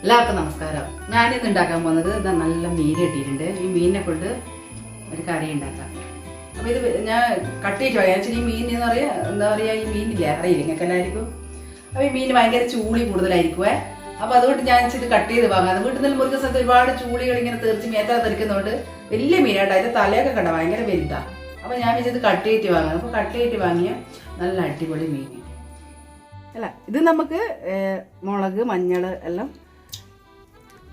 എല്ലാവർക്കും നമസ്കാരം. ഞാനിന്ന് ഉണ്ടാക്കാൻ പോകുന്നത് ഇതാ നല്ല മീൻ കിട്ടിയിട്ടുണ്ട്. ഈ മീനിനെ കൊണ്ട് ഒരു കറി ഉണ്ടാക്കാം. അപ്പോൾ ഇത് ഞാൻ കട്ട് ചെയ്തിട്ട് പറയാം. ഈ മീൻ എന്ന് പറയാ എന്താ പറയുക, ഈ മീനില്ലേ അറിയില്ല നിങ്ങൾക്ക് എല്ലാവർക്കും. അപ്പോൾ ഈ മീൻ ഭയങ്കര ചൂളി കൂടുതലായിരിക്കുമേ. അപ്പോൾ അതുകൊണ്ട് ഞാൻ ഇത് കട്ട് ചെയ്ത് വാങ്ങാം. വീട്ടിൽ നിന്ന് മുറിക്കുന്ന സ്ഥലത്ത് ഒരുപാട് ചൂളികൾ ഇങ്ങനെ തീർച്ച് മേത്താ തെറിക്കുന്നതുകൊണ്ട് വലിയ മീനായിട്ട് അതിൻ്റെ തലയൊക്കെ കണ്ട ഭയങ്കര വലുതാണ്. അപ്പോൾ ഞാൻ ഇത് കട്ട് ചെയ്തിട്ട് വാങ്ങാം. അപ്പോൾ കട്ട് ചെയ്തിട്ട് വാങ്ങിയ നല്ല അടിപൊളി മീൻ അല്ല. ഇത് നമുക്ക് മുളക് മഞ്ഞൾ എല്ലാം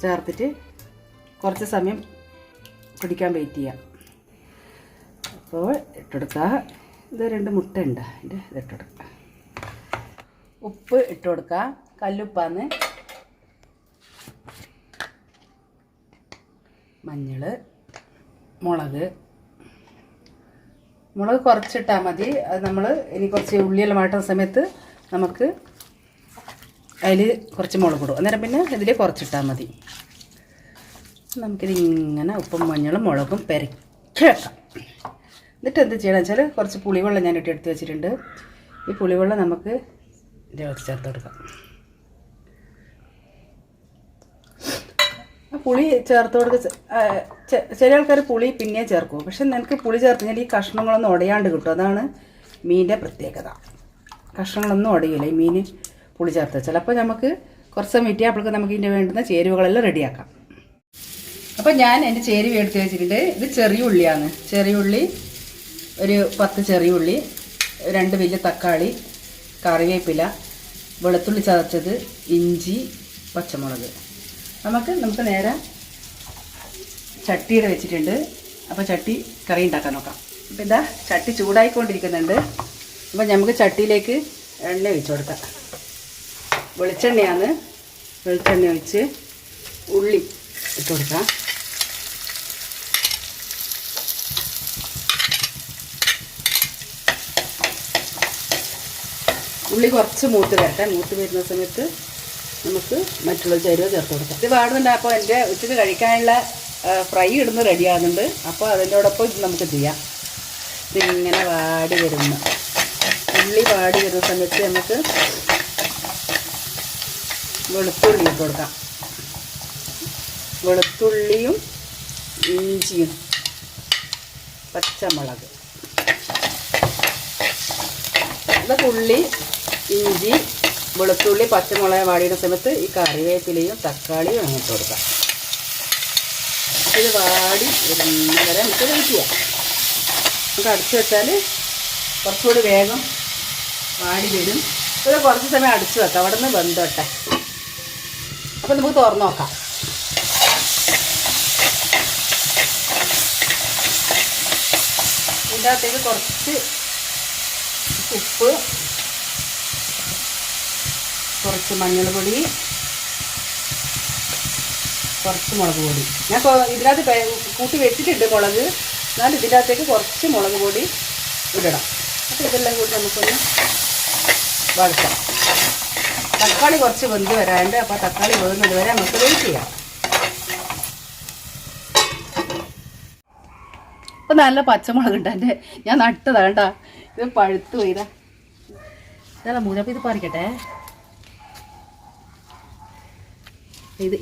ചേർത്തിട്ട് കുറച്ച് സമയം പിടിക്കാൻ വെയിറ്റ് ചെയ്യാം. അപ്പോൾ ഇട്ടെടുക്കുക. ഇത് 2 മുട്ട ഉണ്ട്, അതിൻ്റെ ഇത് ഇട്ടെടുക്കുക. ഉപ്പ് ഇട്ട് കൊടുക്കുക, കല്ലുപ്പാന്ന്. മഞ്ഞൾ, മുളക് കുറച്ചിട്ടാൽ മതി. അത് നമ്മൾ ഇനി കുറച്ച് ഉള്ളിയെല്ലാം മാറ്റുന്ന സമയത്ത് നമുക്ക് അതിൽ കുറച്ച് മുളക് ഇടും. അന്നേരം പിന്നെ ഇതിൽ കുറച്ചിട്ടാൽ മതി. നമുക്കിത് ഇങ്ങനെ ഉപ്പും മഞ്ഞളും മുളകും പെരക്കി വെക്കാം. എന്നിട്ട് എന്ത് ചെയ്യണം വെച്ചാൽ കുറച്ച് പുളിവെള്ളം ഞാൻ എടുത്ത് വെച്ചിട്ടുണ്ട്. ഈ പുളിവെള്ളം നമുക്ക് ഇതിനകത്ത് ചേർത്ത് കൊടുക്കാം. പുളി ചേർത്ത് കൊടുക്കുക. ചില ആൾക്കാർ പുളി പിന്നെ ചേർക്കും. പക്ഷെ എനിക്ക് പുളി ചേർത്ത് കഴിഞ്ഞാൽ ഈ കഷ്ണങ്ങളൊന്നും ഉടയാണ്ട് കിട്ടും. അതാണ് മീനിൻ്റെ പ്രത്യേകത. കഷ്ണങ്ങളൊന്നും ഉടയില്ല ഈ മീൻ പുളി ചേർത്ത് വെച്ചാൽ. അപ്പോൾ നമുക്ക് കുറച്ച് സമയം ഇട്ടിയപ്പോഴേക്ക് നമുക്ക് ഇതിൻ്റെ വേണ്ടുന്ന ചേരുവകളെല്ലാം റെഡിയാക്കാം. അപ്പോൾ ഞാൻ എൻ്റെ ചേരുവ എടുത്ത് വെച്ചിട്ടുണ്ട്. ഇത് ചെറിയ ഉള്ളിയാണ്. ചെറിയ ഉള്ളി ഒരു 10 ചെറിയ ഉള്ളി, 2 വലിയ തക്കാളി, കറിവേപ്പില, വെളുത്തുള്ളി ചതച്ചത്, ഇഞ്ചി, പച്ചമുളക്. നമുക്ക് നേരെ ചട്ടിയുടെ വെച്ചിട്ടുണ്ട്. അപ്പോൾ ചട്ടി കറി ഉണ്ടാക്കാൻ നോക്കാം. അപ്പോൾ ഇതാ ചട്ടി ചൂടായിക്കൊണ്ടിരിക്കുന്നുണ്ട്. അപ്പോൾ നമുക്ക് ചട്ടിയിലേക്ക് എണ്ണ ഒഴിച്ച് കൊടുക്കാം. വെളിച്ചെണ്ണയാണ്. വെളിച്ചെണ്ണ ഒഴിച്ച് ഉള്ളി ഇട്ട് കൊടുക്കാം. ഉള്ളി കുറച്ച് മൂത്ത് വരട്ടെ. മൂത്ത് വരുന്ന സമയത്ത് നമുക്ക് മറ്റുള്ള ചേരുവ ചേർത്ത് കൊടുക്കാം. ഇത് പാടുന്നുണ്ട്. അപ്പോൾ എൻ്റെ ഉച്ചയ്ക്ക് കഴിക്കാനുള്ള ഫ്രൈ ഇടുന്ന് റെഡിയാകുന്നുണ്ട്. അപ്പോൾ അതിൻ്റെയോടൊപ്പം ഇത് നമുക്ക് ചെയ്യാം. ഇതിങ്ങനെ വാടി വരുന്ന ഉള്ളി വാടി വരുന്ന സമയത്ത് നമുക്ക് വെളുത്തുള്ളി ഇട്ട് കൊടുക്കാം. വെളുത്തുള്ളിയും ഇഞ്ചിയും പച്ചമുളക്. ഇതൊക്കെ ഉള്ളി, ഇഞ്ചി, വെളുത്തുള്ളി, പച്ചമുളക് വാടിയുടെ സമയത്ത് ഈ കറിവേപ്പിലയും തക്കാളിയും അങ്ങോട്ട് കൊടുക്കാം. ഇത് വാടി വരുന്ന വരെ നമുക്ക് വെയിറ്റ് ചെയ്യാം. നമുക്ക് അടച്ചു വെച്ചാൽ കുറച്ചുകൂടി വേഗം വാടി വരും. ഇത് കുറച്ച് സമയം അടച്ചു വെക്കാം. അവിടെ നിന്ന് വെന്തോട്ടെ. അപ്പം നമുക്ക് തുറന്ന് നോക്കാം. ഇതിൻ്റെ അകത്തേക്ക് കുറച്ച് ഉപ്പ്, കുറച്ച് മഞ്ഞൾപ്പൊടി, കുറച്ച് മുളക് പൊടി. ഞാൻ ഇതിനകത്ത് കൂട്ടി വെച്ചിട്ടുണ്ട് മുളക്. എന്നാൽ ഇതിൻ്റെ അകത്തേക്ക് കുറച്ച് മുളക് പൊടി ഇടണം. അപ്പോൾ ഇതെല്ലാം കൂടി നമുക്കൊന്ന് വറുക്കാം. തക്കാളി കുറച്ച് വെന്ത് വരാണ്ട്. അപ്പോൾ തക്കാളി വേകുന്നത് വരെ നമുക്ക് വെയിറ്റ് ചെയ്യാം. അപ്പോൾ നല്ല പച്ചമുളക് ഉണ്ട്. എൻ്റെ ഞാൻ നട്ടതാണ് കേട്ടോ. ഇത് പഴുത്ത് പോയതാ. ഇതാ മൂന്ന്. അപ്പോൾ ഇത് പറിക്കട്ടെ.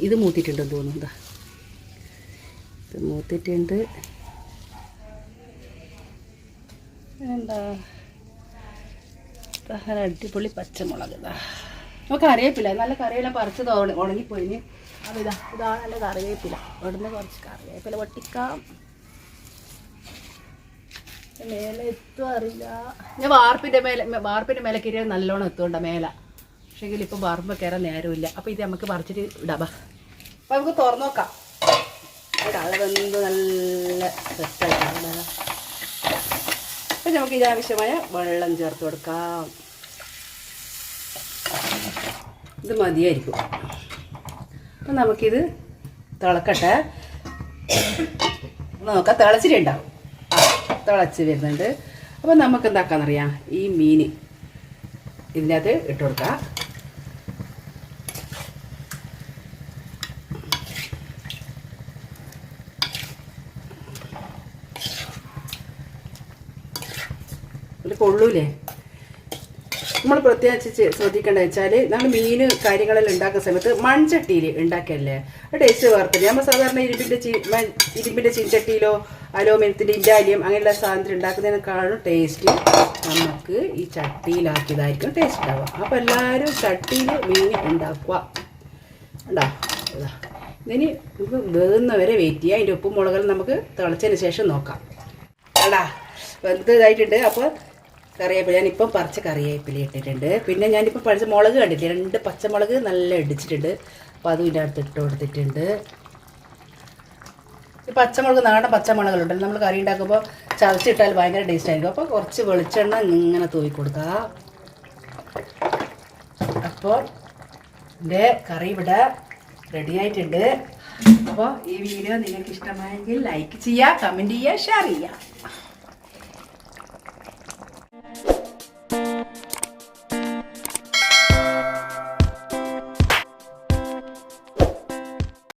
ഇത് മൂത്തിട്ടുണ്ടെന്ന് തോന്നുന്നു. ഇത് മൂത്തിട്ടുണ്ട്. എന്താ അങ്ങനെ അടിപൊളി പച്ചമുളക്. നമുക്ക് കറിവേപ്പില, നല്ല കറിവേപ്പില പറിച്ചത് ഉണങ്ങിപ്പോയിന്. അപ്പോൾ ഇതാണ് നല്ല കറിവേപ്പില. ഇവിടുന്ന് കുറച്ച് കറിവേപ്പില പൊട്ടിക്കാം. മേലെ എത്തും അറിയില്ല. ഞാൻ വാർപ്പിൻ്റെ മേലെ കയറിയാൽ നല്ലോണം എത്തുകൊണ്ട മേലെ. പക്ഷേങ്കിൽ ഇപ്പോൾ വാർപ്പ് കയറാൻ നേരമില്ല. അപ്പോൾ ഇത് നമുക്ക് പറിച്ചിട്ട് ഇടാം. അപ്പോൾ നമുക്ക് തുറന്നു നോക്കാം. കളവെന്ത് നല്ല സെറ്റായിട്ടാണ്. അപ്പം നമുക്ക് ഇതാവശ്യമായ വെള്ളം ചേർത്ത് കൊടുക്കാം. ഇത് മതിയായിരിക്കും. അപ്പം നമുക്കിത് തിളക്കട്ടെ. നോക്കാം. തിളച്ചിട്ടുണ്ടാവും. തിളച്ച് വരുന്നുണ്ട്. അപ്പം നമുക്ക് എന്താക്കാന്നറിയാം, ഈ മീൻ ഇതിനകത്ത് ഇട്ട് കൊടുക്കാം. ഇത് കൊള്ളൂലേ? നമ്മൾ പ്രത്യേകിച്ച് ശ്രദ്ധിക്കേണ്ടത് വെച്ചാൽ നമ്മൾ മീൻ കാര്യങ്ങളെല്ലാം ഉണ്ടാക്കുന്ന സമയത്ത് മൺചട്ടിയിൽ ഉണ്ടാക്കിയല്ലേ ടേസ്റ്റ് വേർത്തില്ല. നമ്മൾ സാധാരണ ഇരുമ്പിൻ്റെ ചീൻചട്ടിയിലോ അലോമിനിയത്തിൻ്റെ ഇൻഡാലിയം അങ്ങനെയുള്ള സാധനത്തിൽ ഉണ്ടാക്കുന്നതിനേക്കാളും ടേസ്റ്റ് നമുക്ക് ഈ ചട്ടിയിലാക്കിയതായിരിക്കും ടേസ്റ്റ് ഉണ്ടാവുക. അപ്പോൾ എല്ലാവരും ചട്ടിയിൽ മീൻ ഉണ്ടാക്കുക. ഉണ്ടാ ഇതിന് നമുക്ക് വേകുന്നവരെ വെയിറ്റ് ചെയ്യുക. അതിൻ്റെ ഉപ്പും മുളകും നമുക്ക് തിളച്ചതിന് ശേഷം നോക്കാം. അടാ വെന്ത് ഇതായിട്ടുണ്ട്. അപ്പോൾ കറിവേപ്പില ഞാനിപ്പം പറിച്ച കറിവേപ്പില ഇട്ടിട്ടുണ്ട്. പിന്നെ ഞാനിപ്പോൾ പറിച്ച മുളക് കണ്ടിട്ടില്ല, 2 പച്ചമുളക് നല്ല ഇടിച്ചിട്ടുണ്ട്. അപ്പോൾ അതും ഇതിൻ്റെ അടുത്ത് ഇട്ട് കൊടുത്തിട്ടുണ്ട്. ഈ പച്ചമുളക് നാടൻ പച്ചമുളകുണ്ടല്ലോ, നമ്മൾ കറി ഉണ്ടാക്കുമ്പോൾ ചതച്ചിട്ടാൽ ഭയങ്കര ടേസ്റ്റ് ആയിരിക്കും. അപ്പോൾ കുറച്ച് വെളിച്ചെണ്ണ ഇങ്ങനെ തൂവി കൊടുക്കുക. അപ്പോൾ എൻ്റെ കറി ഇവിടെ റെഡി ആയിട്ടുണ്ട്. അപ്പോൾ ഈ വീഡിയോ നിങ്ങൾക്ക് ഇഷ്ടമായെങ്കിൽ ലൈക്ക് ചെയ്യുക, കമൻറ്റ് ചെയ്യുക, ഷെയർ ചെയ്യുക.